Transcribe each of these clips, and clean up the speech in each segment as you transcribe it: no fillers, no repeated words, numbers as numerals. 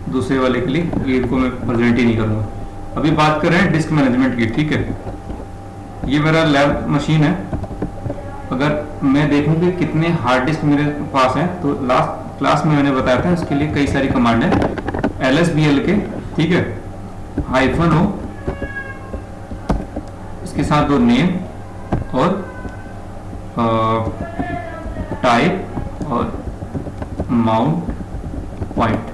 दूसरे वाले के लिए ये को मैं प्रेजेंट ही नहीं करूँगा। अभी बात कर रहे हैं डिस्क मैनेजमेंट की, ठीक है। ये मेरा लैब मशीन है। अगर मैं देखूं कि कितने हार्ड डिस्क मेरे पास हैं, तो लास्ट क्लास में मैंने बताया था इसके लिए कई सारी कमांड है LSBL के, ठीक है, -O, इसके साथ दो नेम और टाइप और माउंट पॉइंट।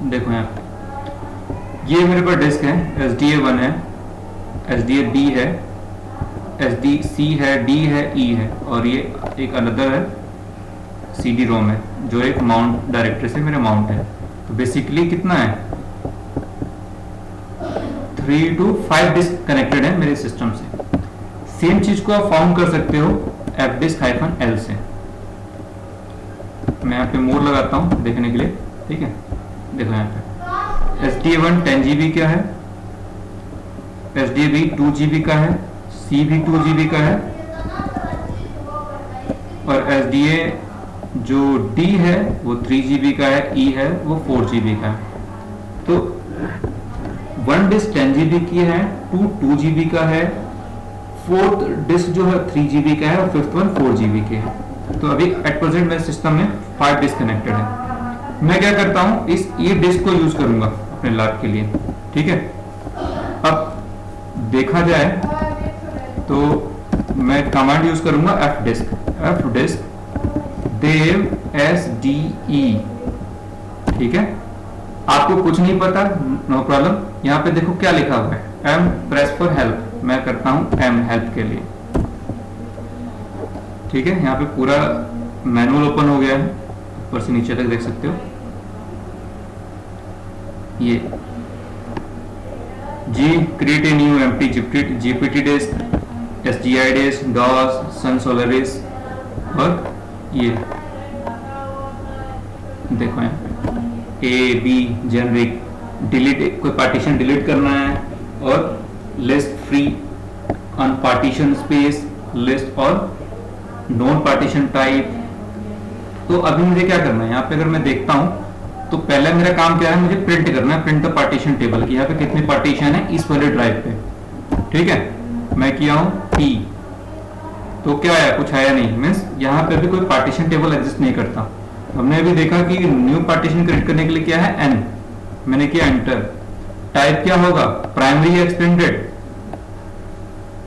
देखो यहाँ पे ये मेरे पास डिस्क है, SDA1 है, SDA-B है, SDC है, D है, E है, और ये एक अनदर है CD-ROM है जो एक माउंट डायरेक्टरी से मेरा माउंट है। तो बेसिकली कितना है, 3 to 5 डिस्क कनेक्टेड है मेरे सिस्टम से। सेम चीज को आप फाउंड कर सकते हो fdisk-L से। मैं यहाँ पे मोर लगाता हूँ देखने के लिए, ठीक है। देखो यहाँ पे SDA1 10 GB का है, SDA-B 2 GB का है, C भी 2 GB का है, और SDA जो D है वो 3 GB का है, E है वो 4 GB का है। तो वन डिस्क 10 GB की है, 2 GB का है, फोर्थ डिस्क जो है 3 GB का है, और फिफ्थ वन 4 GB के है। तो अभी एट प्रेजेंट मेरे सिस्टम में 5 डिस्क कनेक्टेड है। मैं क्या करता हूँ, ये डिस्क को यूज करूंगा अपने लैब के लिए, ठीक है। अब देखा जाए तो मैं कमांड यूज करूंगा fdisk dev SDE, ठीक है। आपको कुछ नहीं पता, नो प्रॉब्लम। यहाँ पे देखो क्या लिखा हुआ है, M प्रेस फॉर हेल्प, मैं करता हूँ M हेल्प के लिए, ठीक है। यहाँ पे पूरा मैनुअल ओपन हो गया है, ऊपर से नीचे तक देख सकते हो। ये G create a new empty GPT disk, SGI disk, DOS, Sun Solaris, और ये देखो यहाँ पे A B जेनरिक, डिलीट, कोई पार्टीशन डिलीट करना है, और list free unpartitioned space list और नॉन पार्टीशन टाइप। तो अभी मुझे क्या करना है, यहाँ पे अगर मैं देखता हूँ तो पहले मेरा काम क्या है, मुझे प्रिंट करना है, प्रिंट द पार्टीशन टेबल की यहाँ पे कितनी पार्टीशन है इस वाले ड्राइव पे, ठीक है। मैं किया हूँ P, तो क्या आया, कुछ आया नहीं, मीन्स यहाँ पे अभी कोई पार्टीशन टेबल एग्जिस्ट नहीं करता। हमने अभी देखा कि न्यू पार्टीशन क्रिएट करने के लिए क्या है N, मैंने किया एंटर। टाइप क्या होगा, प्राइमरी या एक्सटेंडेड,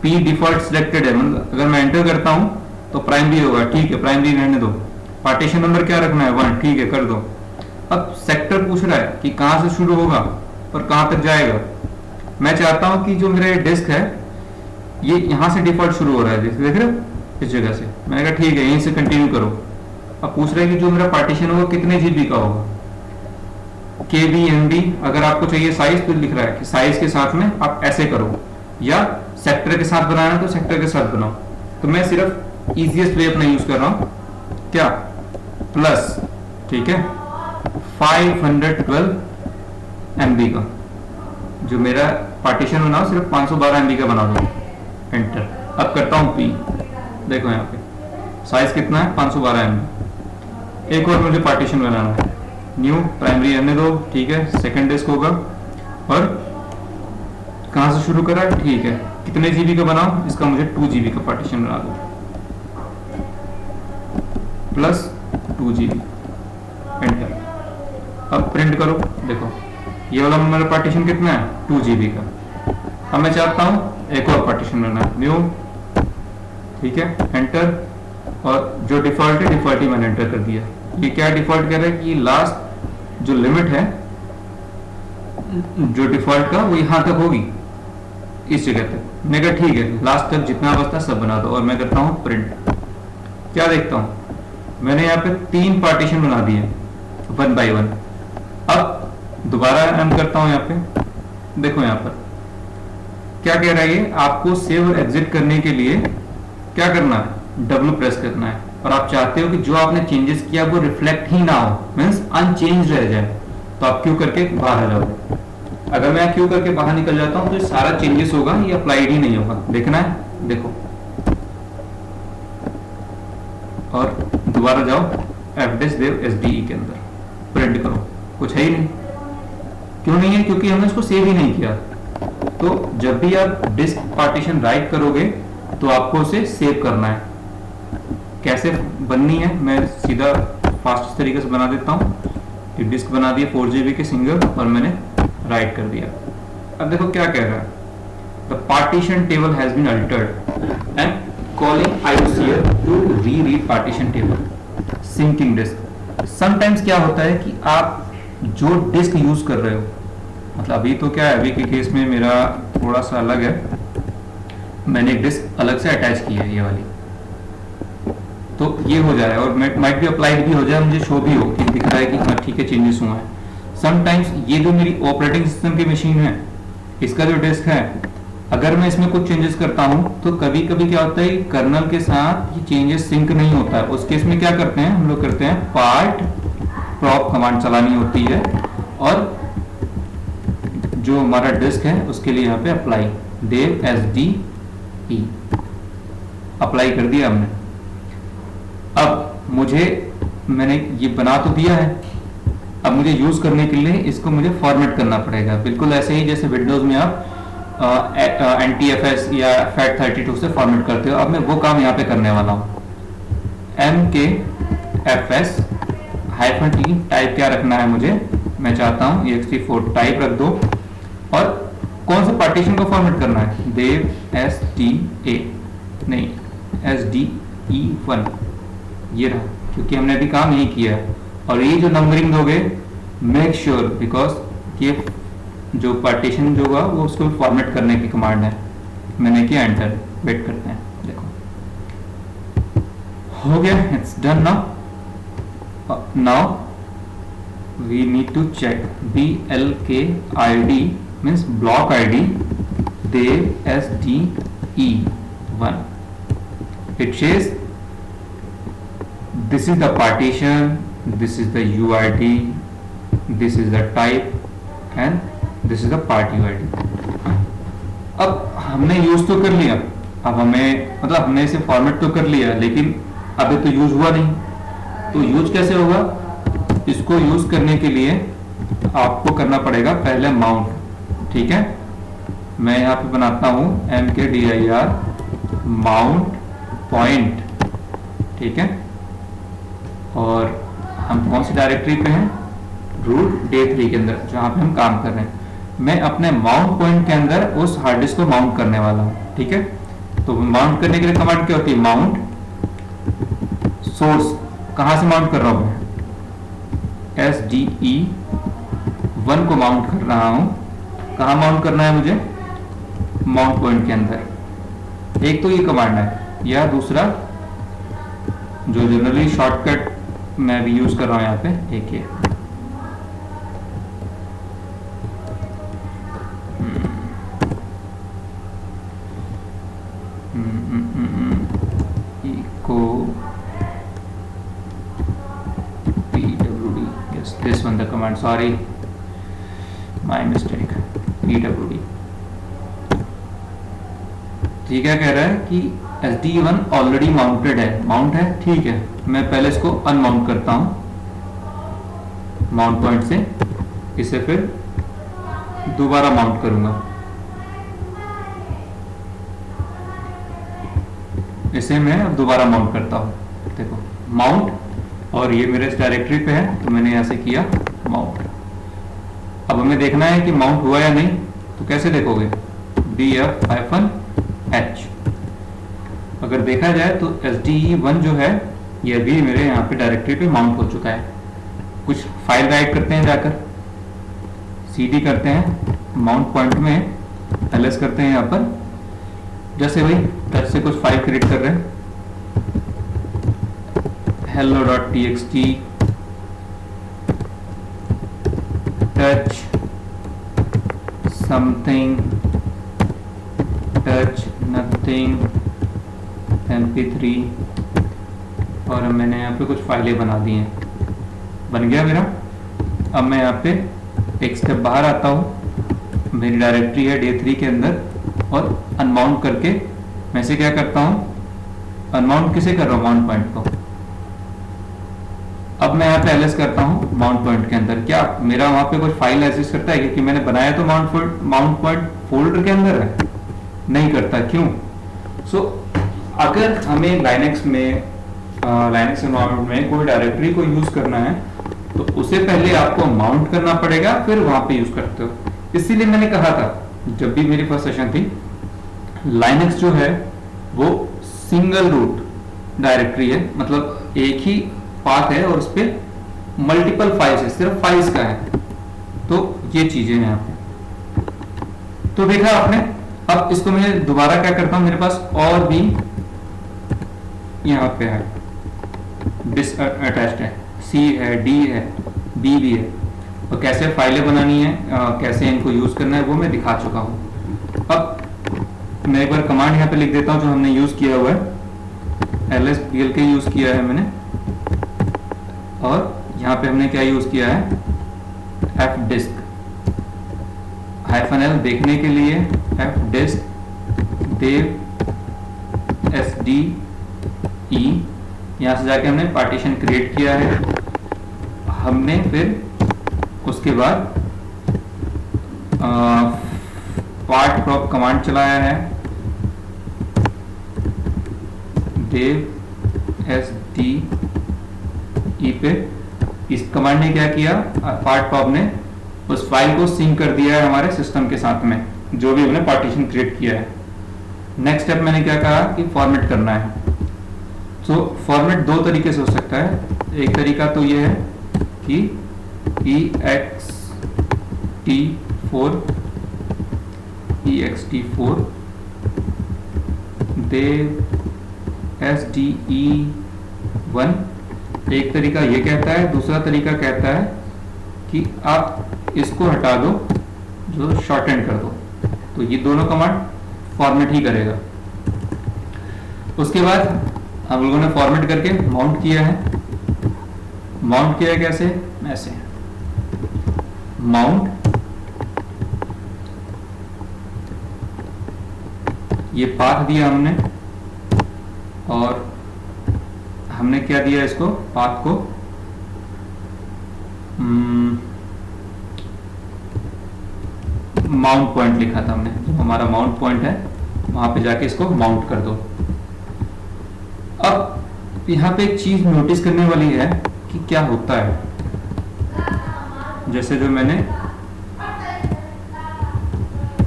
P डिफॉल्ट सिलेक्टेड है, मतलब अगर मैं एंटर करता हूं तो प्राइमरी होगा, ठीक है, प्राइमरी रहने दो। पार्टीशन नंबर क्या रखना है, 1, ठीक है, कर दो। अब सेक्टर पूछ रहा है कि कहां से शुरू होगा और कहां तक जाएगा। मैं चाहता हूं कि जो मेरा डिस्क है ये यहां से डिफॉल्ट शुरू हो रहा है, देख रहे हो, इस जगह से। मैंने कहा ठीक है, यहीं से कंटिन्यू करो। अब पूछ रहा है कि जो मेरा पार्टीशन होगा कितने GB का होगा, KB MB। अगर आपको चाहिए साइज तो लिख रहा है कि साइज के साथ में आप ऐसे करो, या सेक्टर के साथ बनाना तो सेक्टर के साथ बनाओ। तो मैं सिर्फ इजीएस्ट वे अपना यूज कर रहा हूं, क्या, प्लस, ठीक है, 512 MB का जो मेरा पार्टीशन बनाओ, सिर्फ 512 MB का बना दो, एंटर। अब करता हूं P, देखो यहाँ पे साइज कितना है, 512 MB। एक और मुझे पार्टीशन बनाना है, न्यू प्राइमरी रहने दो, ठीक है, सेकंड डिस्क होगा, और कहां से शुरू करा, ठीक है, कितने GB का बनाओ, इसका मुझे 2 GB का पार्टीशन बना दो, प्लस 2 GB, एंटर। अब प्रिंट करो, देखो ये वाला मेरा पार्टीशन कितना है, 2 GB का। अब मैं चाहता हूं एक और पार्टीशन बनाना, न्यू, ठीक है, एंटर। और जो डिफॉल्ट है डिफॉल्ट ही मैंने एंटर कर दिया। ये क्या डिफॉल्ट कर रहा है कि लास्ट जो लिमिट है जो डिफॉल्ट का वो यहां तक होगी, इस जगह तक। मैं कहा ठीक है, लास्ट तक जितना बचता सब बना दो, और मैं करता हूं प्रिंट। क्या देखता हूं, मैंने यहाँ पे 3 पार्टीशन बना दिए 1 by 1। अब दोबारा रन करता हूं, यहाँ पे देखो, यहाँ पर क्या कह रहा है ये, आपको सेव और एग्जिट करने के लिए क्या करना है, W प्रेस करना है। और आप चाहते हो कि जो आपने चेंजेस किया वो रिफ्लेक्ट ही ना हो, मीन्स अनचेंज रह जाए, तो आप क्यू करके बाहर आ जाओ। अगर मैं क्यू करके बाहर निकल जाता हूं तो ये सारा चेंजेस होगा, ये अप्लाइड ही नहीं होगा। देखना है, देखो, और दोबारा जाओ fdisk dev SDE के अंदर, प्रिंट करो, कुछ है ही नहीं। क्यों नहीं है? क्योंकि हमने इसको सेव ही नहीं किया। तो जब भी आप डिस्क पार्टीशन राइट करोगे तो आपको उसे सेव करना है। कैसे बननी है मैं सीधा फास्ट तरीके से बना देता हूँ। कि डिस्क बना दिया 4 GB के सिंगल और मैंने राइट कर दिया। अब देखो क्या कह रहा है, the partition table has been altered and calling IOCL to read partition table syncing disk. Sometimes क्या होता है कि आप जो डिस्क यूज कर रहे हो, मतलब अभी तो क्या है, अभी के केस में मेरा थोड़ा सा अलग है, मैंने एक डिस्क अलग से अटैच की है ये वाली, तो ये हो जाए और माइट भी अप्लाइड भी हो जाए, मुझे शो भी हो कि दिख रहा है कि हाँ ठीक है चेंजेस हुआ है। समटाइम्स ये जो मेरी ऑपरेटिंग सिस्टम की मशीन है, इसका जो डिस्क है, अगर मैं इसमें कुछ चेंजेस करता हूं तो कभी कभी क्या होता है कर्नल के साथ ये चेंजेस सिंक नहीं होता है। उस केस में क्या करते हैं हम लोग, करते हैं पार्ट प्रॉप कमांड चलानी होती है और जो हमारा डिस्क है उसके लिए यहाँ पे अप्लाई देव SDE अप्लाई कर दिया हमने। अब मैंने ये बना तो दिया है, अब मुझे यूज करने के लिए इसको मुझे फॉर्मेट करना पड़ेगा, बिल्कुल ऐसे ही जैसे विंडोज में आप NTFS या FAT32 से फॉर्मेट करते हो। अब मैं वो काम यहाँ पे करने वाला हूँ। MKFS -T टाइप क्या रखना है मुझे, मैं चाहता हूँ ext4 टाइप रख दो और कौन से पार्टीशन को फॉर्मेट करना है, देव SDA नहीं SDE1 ये रहा, क्योंकि हमने अभी काम यही किया है। और ये जो नंबरिंग दोगे मेक श्योर, बिकॉज ये जो पार्टीशन जो होगा वो उसको फॉर्मेट करने की कमांड है। मैंने किया एंटर, वेट करते हैं, देखो हो गया, it's done now we need to check BLKID means block ID dev SDE1 it says this is the partition, this is the UID, this is the type and this is the part UID। अब हमने use तो कर लिया, अब हमें मतलब हमने इसे फॉर्मेट तो कर लिया, लेकिन अभी तो यूज हुआ नहीं। तो यूज कैसे होगा, इसको यूज करने के लिए आपको करना पड़ेगा पहले माउंट, ठीक है। मैं यहाँ पे बनाता हूँ MKDIR माउंट पॉइंट, ठीक है। और हम कौन सी डायरेक्टरी पे हैं, रूट डे3 के अंदर जहाँ पे हम काम कर रहे हैं। मैं अपने माउंट पॉइंट के अंदर उस हार्ड डिस्क को माउंट करने वाला हूँ, ठीक है। तो माउंट करने के लिए कमांड क्या होती है, माउंट सोर्स, कहाँ से माउंट कर रहा हूँ मैं, SDE1 को माउंट कर रहा हूँ। कहाँ माउंट करना है मुझे, माउंट पॉइंट के अंदर। एक तो ये कमांड है, या दूसरा जो जनरली शॉर्टकट मैं भी यूज कर रहा हूं यहाँ पे, एक ये eco PWD, yes this one the command, sorry my mistake, PWD। ठीक है, कह रहा है कि SDE1 ऑलरेडी माउंटेड है, माउंट है, ठीक है। मैं पहले इसको अनमाउंट करता हूं माउंट पॉइंट से, इसे फिर दोबारा माउंट करूंगा, इसे मैं अब दोबारा माउंट करता हूं। देखो माउंट, और ये मेरे इस डायरेक्टरी पे है तो मैंने यहां से किया माउंट। अब हमें देखना है कि माउंट हुआ या नहीं, तो कैसे देखोगे, DF-H। अगर देखा जाए तो SDE1 जो है ये अभी मेरे यहाँ पे डायरेक्टरी पे माउंट हो चुका है। कुछ फाइल राइट करते हैं, जाकर CD करते हैं माउंट पॉइंट में, LS करते हैं यहाँ पर, जैसे भाई टच से कुछ फाइल क्रिएट कर रहे हैं, hello.txt touch something touch nothing MP3, और मैंने यहाँ पे कुछ फाइलें बना दी हैं, बन गया मेरा। अब मैं यहाँ पे एक स्टेप बाहर आता हूँ, मेरी डायरेक्टरी है डे3 के अंदर, और अनमाउंट करके मैं इसे क्या करता हूँ, अनमाउंट किसे कर रहा हूँ, माउंट पॉइंट को। अब मैं यहाँ पे एलएस करता हूँ माउंट पॉइंट के अंदर, क्या मेरा वहाँ पे कोई फाइल एग्जिस्ट करता है? क्योंकि मैंने बनाया तो माउंट पॉइंट फोल्डर के अंदर है, नहीं करता। क्यों? अगर हमें लाइनक्स एनवायरनमेंट में कोई डायरेक्टरी को यूज करना है तो उसे पहले आपको माउंट करना पड़ेगा, फिर वहां पे यूज करते हो। इसीलिए मैंने कहा था जब भी मेरी फर्स्ट सेशन थी, लाइनक्स जो है वो सिंगल रूट डायरेक्टरी है, मतलब एक ही पाथ है और उस पर मल्टीपल फाइल्स है, सिर्फ फाइल्स का है। तो ये चीजें हैं यहाँ पे। तो देखा आपने। अब इसको मैं दोबारा क्या करता हूं, मेरे पास और भी यहाँ पे है अटैच्ड है, सी है, डी है, बी भी है, और कैसे फाइलें बनानी है, कैसे इनको यूज करना है वो मैं दिखा चुका हूं। अब मैं एक बार कमांड यहाँ पे लिख देता हूं जो हमने यूज किया हुआ है, lsblk यूज किया है मैंने, और यहाँ पे हमने क्या यूज किया है, fdisk -l देखने के लिए fdisk dev sde, यहाँ से जाके हमने पार्टीशन क्रिएट किया है। हमने फिर उसके बाद पार्ट प्रॉप कमांड चलाया है, dev sde पे। इस कमांड ने क्या किया, पार्ट प्रॉप ने उस फाइल को सिंक कर दिया है हमारे सिस्टम के साथ में, जो भी हमने पार्टीशन क्रिएट किया है। नेक्स्ट स्टेप मैंने क्या कहा कि फॉर्मेट करना है। तो फॉर्मेट दो तरीके से हो सकता है। एक तरीका तो ये है कि ext4 dev sde1, एक तरीका ये कहता है, दूसरा तरीका कहता है कि आप इसको हटा दो, जो शॉर्ट एंड कर दो। तो ये दोनों कमांड फॉर्मेट ही करेगा। उसके बाद हम लोगों ने फॉर्मेट करके माउंट किया है। माउंट किया है कैसे, ऐसे माउंट, ये पाथ दिया हमने, और हमने क्या दिया इसको, पाथ को माउंट पॉइंट लिखा था हमने, जो हमारा माउंट पॉइंट है वहां पे जाके इसको माउंट कर दो। अब यहाँ पे एक चीज नोटिस करने वाली है कि क्या होता है, जैसे जो मैंने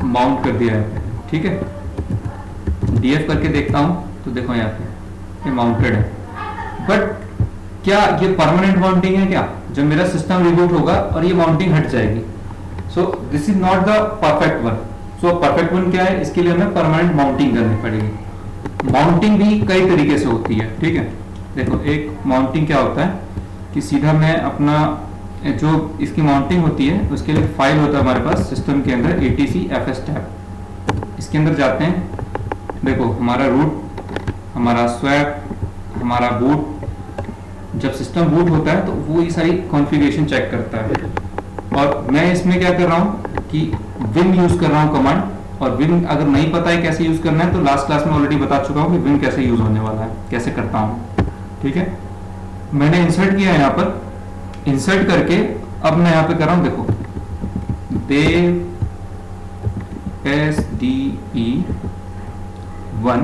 माउंट कर दिया है, ठीक है, डीएफ करके देखता हूं तो देखो यहाँ पे ये माउंटेड है। बट क्या ये परमानेंट माउंटिंग है क्या? जब मेरा सिस्टम रिबूट होगा और ये माउंटिंग हट जाएगी। So this is not the perfect one. So perfect one क्या है, इसके लिए हमें परमानेंट माउंटिंग करनी पड़ेगी। माउंटिंग भी कई तरीके से होती है, ठीक है। देखो, एक माउंटिंग क्या होता है कि सीधा मैं अपना जो इसकी माउंटिंग होती है उसके लिए फाइल होता है हमारे पास सिस्टम के अंदर, etc/fstab। इसके अंदर जाते हैं, देखो हमारा रूट, हमारा स्वैप, हमारा बूट। जब सिस्टम बूट होता है तो वो ये सारी कॉन्फ़िगरेशन चेक करता है। और मैं इसमें क्या कर रहा हूँ कि विन यूज कर रहा हूँ कमांड। और विन अगर नहीं पता है कैसे यूज करना है तो लास्ट क्लास में ऑलरेडी बता चुका हूँ कि विन कैसे यूज होने वाला है, कैसे करता हूँ, ठीक है। मैंने इंसर्ट किया है यहाँ पर, इंसर्ट करके अब मैं यहाँ पे कर रहा हूँ, देखो dev sde1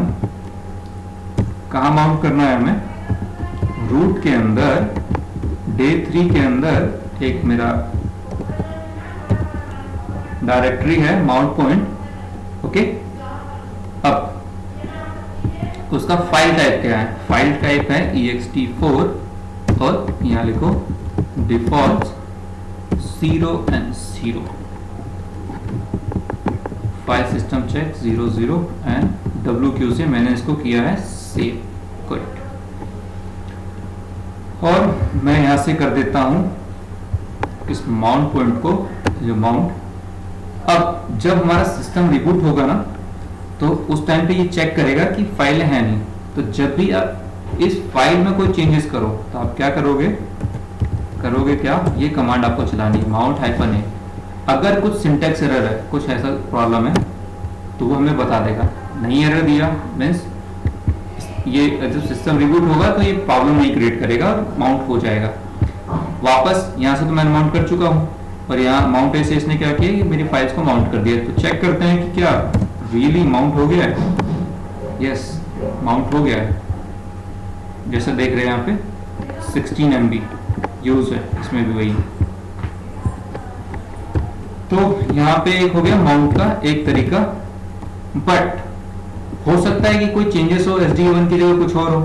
कहाँ माउंट करना है हमें, रूट के अंदर, day3 के अंदर एक मेरा डायरेक्टरी है माउंट पॉइंट, ओके। अब उसका फाइल टाइप क्या है, फाइल टाइप है ext4 और यहाँ लिखो default 0 and 0, file system check 00 and WQ से मैंने इसको किया है सेव, गुड। और मैं यहां से कर देता हूं इस माउंट पॉइंट को, जो माउंट। अब जब हमारा सिस्टम रिबूट होगा ना तो उस टाइम पे ये चेक करेगा कि फाइल है नहीं। तो जब भी आप इस फाइल में कोई चेंजेस करो तो आप क्या करोगे क्या, ये कमांड आपको चलानी है, mount-a। अगर कुछ सिंटैक्स एरर है, कुछ ऐसा प्रॉब्लम है तो वो हमें बता देगा। नहीं एरर दिया मीन्स ये जब सिस्टम रिबूट होगा तो ये प्रॉब्लम नहीं क्रिएट करेगा, माउंट हो जाएगा। वापस यहाँ से तो मैंने माउंट कर चुका हूँ, और यहाँ माउंट ऐसे इसने क्या किया कि मेरी फाइल्स को माउंट कर दिया। तो चेक करते हैं कि क्या रियली माउंट हो गया है। यस, माउंट हो गया है, जैसा देख रहे हैं यहाँ पे 16 MB यूज है, इसमें भी वही। तो यहाँ पे एक हो गया माउंट का एक तरीका, बट हो सकता है कि कोई चेंजेस हो, SD1 की जगह कुछ और हो,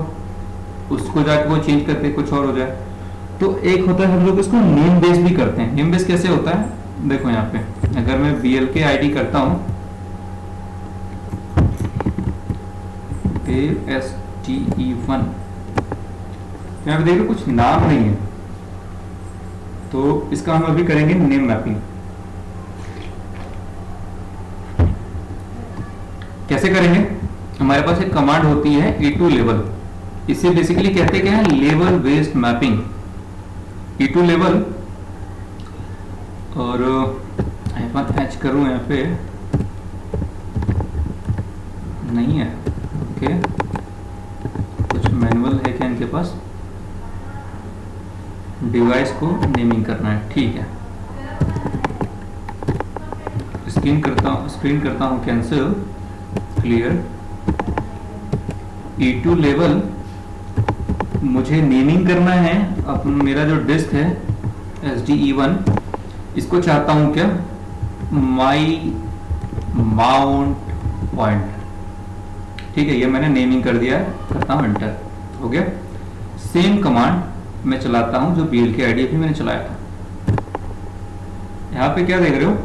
उसको जाके वो चेंज करके कुछ और हो जाए। तो एक होता है हम लोग इसको नेम बेस भी करते हैं। नेम बेस कैसे होता है, देखो यहाँ पे अगर मैं BLK ID करता हूँ, STE1, यहाँ पे देखो कुछ नाम नहीं है, तो इसका हम अभी करेंगे नेम मैपिंग। कैसे करेंगे, हमारे पास एक कमांड होती है E2 लेवल, इसे बेसिकली कहते क्या है, level based mapping. E2 level, और -H करूं यहाँ पे, नहीं है, ओके, कुछ मैनुअल है क्या इनके पास, डिवाइस को नेमिंग करना है, ठीक है। स्क्रीन करता हूँ कैंसिल, क्लियर। E2 लेवल मुझे नेमिंग करना है, अपन मेरा जो डिस्क है SDE1, इसको चाहता हूं क्या, माई माउंट पॉइंट, ठीक है, ये मैंने नेमिंग कर दिया, करता हूं एंटर, हो गया। सेम कमांड मैं चलाता हूं जो BLK ID अभी मैंने चलाया था। यहाँ पे क्या देख रहे हो,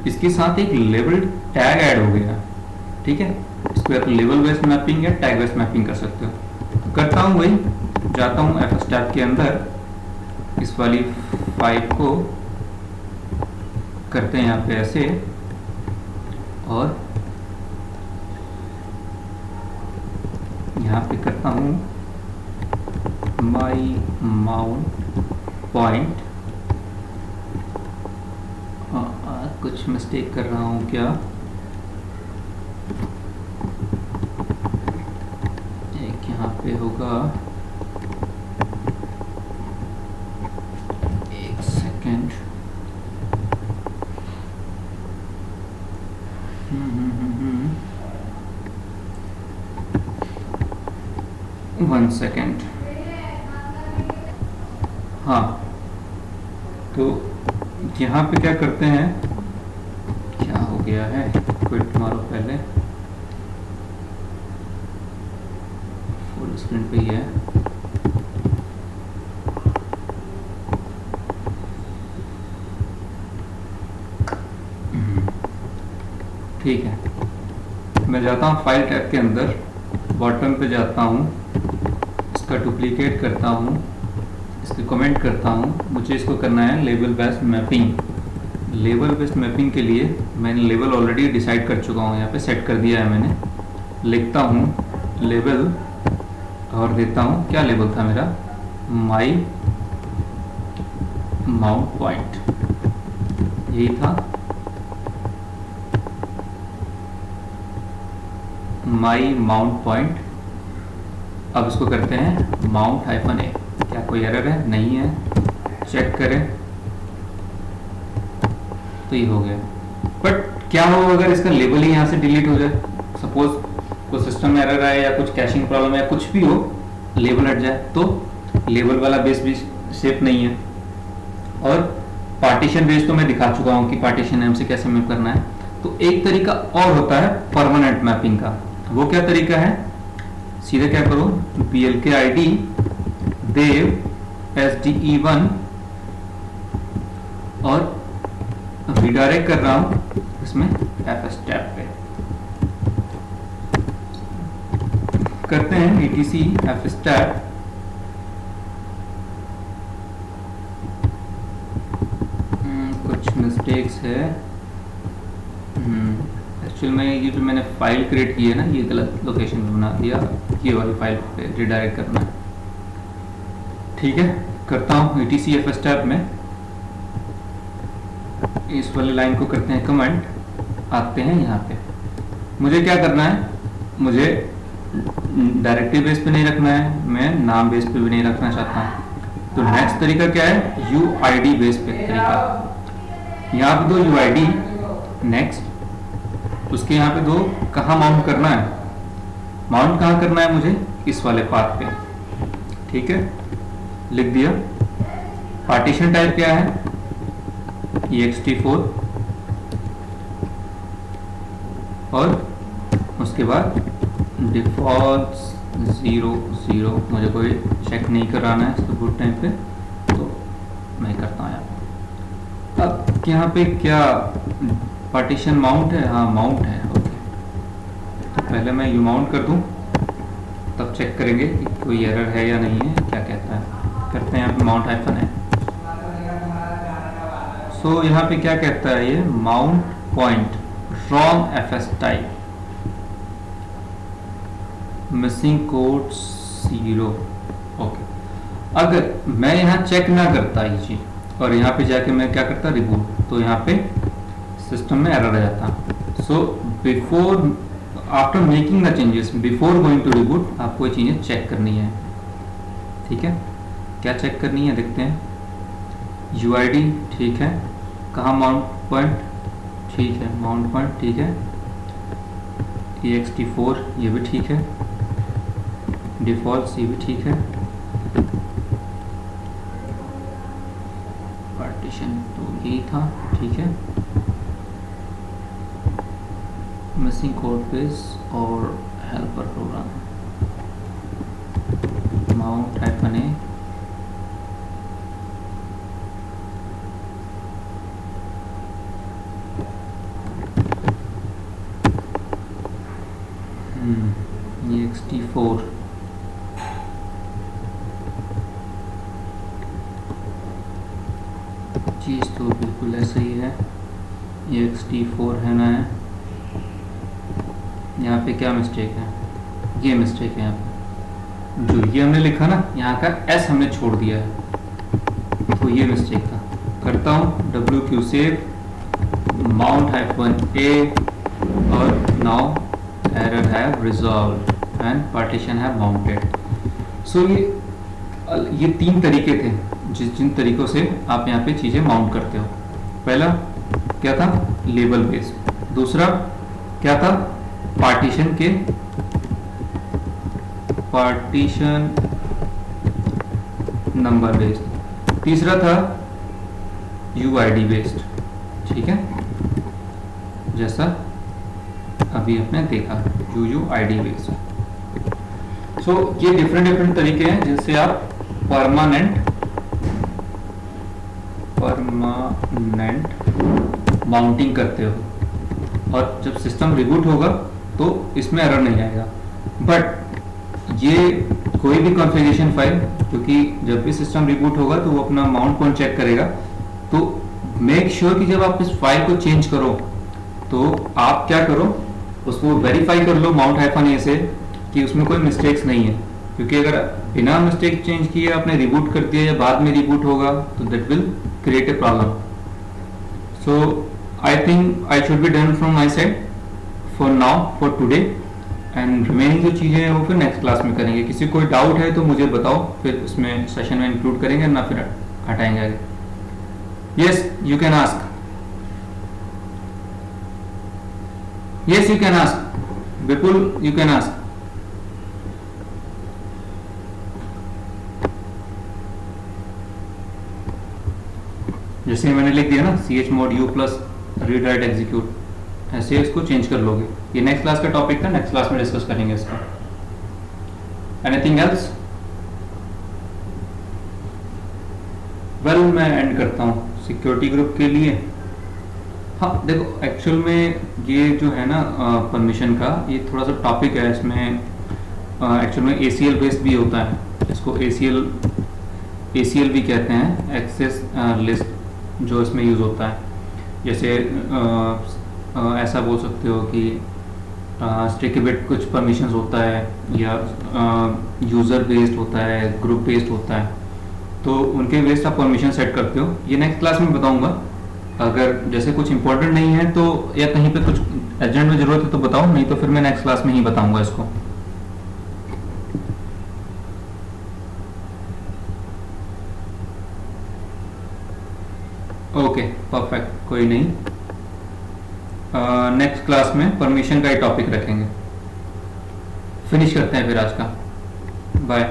इसके साथ एक लेवल टैग ऐड हो गया, ठीक है। इसको या तो लेवल बेस्ड मैपिंग या टैग बेस्ड मैपिंग कर सकते हो। करता हूं वही, जाता हूं FSTab के अंदर, इस वाली फाइल को करते हैं यहाँ पे ऐसे, और यहाँ पे करता हूं माई माउंट पॉइंट। कुछ मिस्टेक कर रहा हूं क्या, एक यहाँ पे होगा, एक सेकेंड, वन सेकेंड, हाँ। तो यहाँ पे क्या करते हैं, क्या हो गया है, क्विट मारो पहले, फुल स्क्रीन पे ही है, ठीक है। मैं जाता हूँ फाइल टैब के अंदर, बॉटम पे जाता हूँ, इसका डुप्लीकेट करता हूँ, इसको कमेंट करता हूँ। मुझे इसको करना है level based mapping. Level based mapping के लिए मैंने लेवल ऑलरेडी डिसाइड कर चुका हूँ, यहाँ पे सेट कर दिया है मैंने। लिखता हूँ लेवल और देता हूँ, क्या लेवल था मेरा, माई माउंट पॉइंट, यही था, माई माउंट पॉइंट। अब इसको करते हैं माउंट -A। क्या कोई एरर है, नहीं है, चेक करें, तो ये हो गया। बट क्या हो अगर इसका लेबल ही यहाँ से डिलीट हो जाए, सपोज कोई सिस्टम में एरर आए या कुछ कैशिंग प्रॉब्लम है, कुछ भी हो, लेबल हट जाए, तो लेबल वाला बेस भी सेफ नहीं है। और पार्टीशन बेस तो मैं दिखा चुका हूँ कि पार्टीशन नेम से कैसे मैप करना है। तो एक तरीका और होता है परमानेंट मैपिंग का। वो क्या तरीका है, सीधे क्या करो, BLK ID देव SDE1 और रिडायरेक्ट कर रहा हूं इसमें FSTab पे। करते हैं etc FSTab, कुछ मिस्टेक्स है, एक्चुअल में ये जो मैंने फाइल क्रिएट की है ना, ये गलत लोकेशन पे बना दिया, ये वाली फाइल पे रिडायरेक्ट करना है, ठीक है। करता हूँ etc FSTab में, इस वाली लाइन को करते हैं कमेंट, आते हैं यहाँ पे। मुझे क्या करना है, मुझे डायरेक्टरी बेस पे नहीं रखना है, मैं नाम बेस पे भी नहीं रखना चाहता हूँ। तो नेक्स्ट तरीका क्या है, UID बेस्ड तरीका। यहाँ पे दो UID नेक्स्ट, उसके यहाँ पे दो कहाँ माउंट करना है, माउंट कहाँ करना है मुझे, इस वाले पाथ पे, ठीक है, लिख दिया। पार्टीशन टाइप क्या है, ext4, और उसके बाद डिफॉल्ट 0 मुझे कोई चेक नहीं कराना है इसको बूट टाइम पे, तो मैं करता हूँ यहाँ। अब यहाँ पे क्या पार्टीशन माउंट है, हाँ माउंट है, ओके। तो पहले मैं यू माउंट कर दूँ, तब चेक करेंगे कि कोई एरर है या नहीं है, क्या कहता है। करते हैं यहाँ पे माउंट हाइफन है। सो यहाँ पे क्या कहता है ये, mount point wrong FS type, missing code 0, okay. अगर मैं यहाँ चेक ना करता ये चीज और यहाँ पे जाके मैं क्या करता रिबूट, तो यहाँ पे सिस्टम में एरर आ जाता। So before after making the changes, before going to reboot, आपको ये चीजें चेक करनी है, ठीक है। क्या चेक करनी है देखते हैं। UID ठीक है, कहाँ माउंट पॉइंट, ठीक है, माउंट पॉइंट ठीक है, ext4 ये भी ठीक है, डिफॉल्ट ये भी ठीक है, पार्टीशन तो यही था, ठीक है। मिसिंग कोड बेस और हेल्पर प्रोग्राम, माउंट हाइफन ए, ext4 चीज़ तो बिल्कुल ऐसा ही है, ext4 है ना, है यहाँ पे क्या मिस्टेक है, ये मिस्टेक है यहाँ पे, जो ये हमने लिखा ना, यहाँ का S हमने छोड़ दिया है, तो ये मिस्टेक था। करता हूँ WQ save, mount hyphen a, और now error have resolved and partition have mounted. So ये तीन तरीके थे जिन तरीकों से आप यहाँ पे चीज़ें माउंट करते हो। पहला क्या था, लेबल बेस्ड, दूसरा क्या था, पार्टीशन नंबर बेस्ड, तीसरा था UID बेस्ड, ठीक है, जैसा अभी आपने देखा UID बेस्ड। सो ये डिफरेंट तरीके हैं जिनसे आप परमानेंट माउंटिंग करते हो, और जब सिस्टम रिबूट होगा तो इसमें एरर नहीं आएगा। बट ये कोई भी कॉन्फ़िगरेशन फाइल, क्योंकि जब भी सिस्टम रिबूट होगा तो वो अपना माउंट पॉइंट चेक करेगा, तो मेक श्योर कि जब आप इस फाइल को चेंज करो तो आप क्या करो, उसको वेरीफाई कर लो माउंट हाइफन ए से कि उसमें कोई मिस्टेक्स नहीं है, क्योंकि अगर बिना मिस्टेक चेंज किए आपने रिबूट कर दिया या बाद में रिबूट होगा तो that will create a problem. So I think I should be done from my side for now, for today, and remaining जो चीज़ें हैं वो फिर नेक्स्ट क्लास में करेंगे। किसी कोई डाउट है तो मुझे बताओ, फिर उसमें सेशन में इंक्लूड करेंगे, ना फिर हटाएंगे आगे। Yes you can ask, yes you can ask, Vipul you can ask. जैसे मैंने लिख दिया ना chmod u plus read write execute, ऐसे इसको चेंज कर लोगे। ये नेक्स्ट क्लास का टॉपिक था, नेक्स्ट क्लास में डिस्कस करेंगे इसका। Anything else? वेल मैं एंड करता हूँ सिक्योरिटी ग्रुप के लिए। हाँ देखो, एक्चुअल में ये जो है ना परमिशन का, ये थोड़ा सा टॉपिक है, इसमें एक्चुअल में ACL बेस्ड भी होता है, इसको ACL भी कहते हैं, एक्सेस लिस्ट जो इसमें यूज़ होता है। जैसे ऐसा बोल सकते हो कि स्टिकी बिट कुछ परमिशंस होता है, या यूज़र बेस्ड होता है, ग्रुप बेस्ड होता है, तो उनके बेस्ड आप परमिशन सेट करते हो। ये नेक्स्ट क्लास में बताऊंगा। अगर जैसे कुछ इंपॉर्टेंट नहीं है तो, या कहीं पे कुछ एजेंट में ज़रूरत है तो बताओ, नहीं तो फिर मैं नेक्स्ट क्लास में ही बताऊंगा इसको। ओके परफेक्ट, कोई नहीं, नेक्स्ट क्लास में परमिशन का ही टॉपिक रखेंगे। फिनिश करते हैं फिर आज का, बाय।